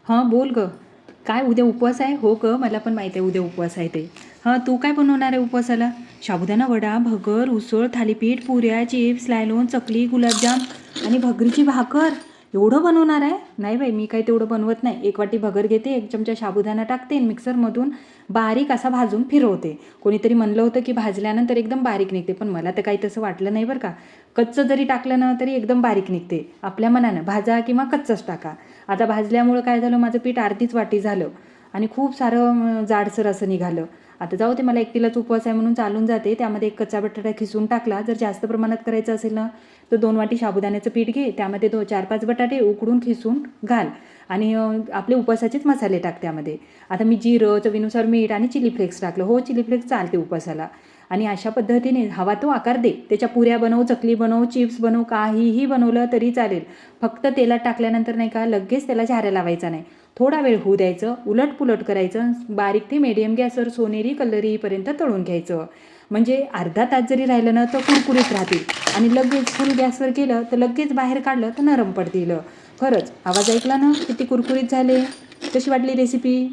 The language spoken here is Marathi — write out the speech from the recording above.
हां बोल गं. काय उद्या उपवास आहे? हो गं, मला पण माहीत आहे उद्या उपवास आहे ते. हां, तू काय बनवणार आहे उपवासाला? साबुदाणा वडा, भगर, उसळ, थालीपीठ, पुऱ्या, चिप्स, लायलोन, चकली, गुलाबजाम आणि भगरीची भाकर. एवढं बनवणार आहे? नाही बाई, मी काही तेवढं बनवत नाही. एक वाटी भगर घेते, एक चमचा साबुदाणा टाकते, मिक्सरमधून बारीक असा भाजून फिरवते. कोणीतरी म्हणलं होतं की भाजल्यानंतर एकदम बारीक निघते, पण मला तर काही तसं वाटलं नाही बरं का. कच्चं जरी टाकलं ना तरी एकदम बारीक निघते. आपल्या मनानं भाजा किंवा कच्चंच टाका. आता भाजल्यामुळं काय झालं, माझं पीठ अर्धीच वाटी झालं आणि खूप सारं जाडसर असं निघालं. आता जाऊ ते, मला एकटीलाच उपवास आहे म्हणून चालून जाते. त्यामध्ये एक कच्चा बटाटा खिसून टाकला. जर जास्त प्रमाणात करायचं असेल ना तर 2 वाटी साबुदाण्याचं पीठ घे, त्यामध्ये 4-5 बटाटे उकडून खिसून घाल आणि आपले उपवासाचेच मसाले टाक त्यामध्ये. आता मी जिरं, चवीनुसार मीठ आणि चिली फ्लेक्स टाकलं. हो, चिली फ्लेक्स चालते उपवासाला. आणि अशा पद्धतीने हवा तो आकार दे. त्याच्या पुऱ्या बनव, चकली बनव, चिप्स बनव, काहीही बनवलं तरी चालेल. फक्त तेलात टाकल्यानंतर नाही का लगेच त्याला झाऱ्या लावायचा नाही. थोडा वेळ होऊ द्यायचं, उलटपुलट करायचं, बारीक ते मीडियम गॅसवर सोनेरी कलर येईपर्यंत तळून घ्यायचं. म्हणजे अर्धा तास जरी राहिलं ना तर कुरकुरीत राहतील. आणि लगेच फुल गॅसवर केलं तर लगेच बाहेर काढलं तर नरम पडतील. खरंच आवाज ऐकला ना किती कुरकुरीत झाले. कशी वाटली रेसिपी?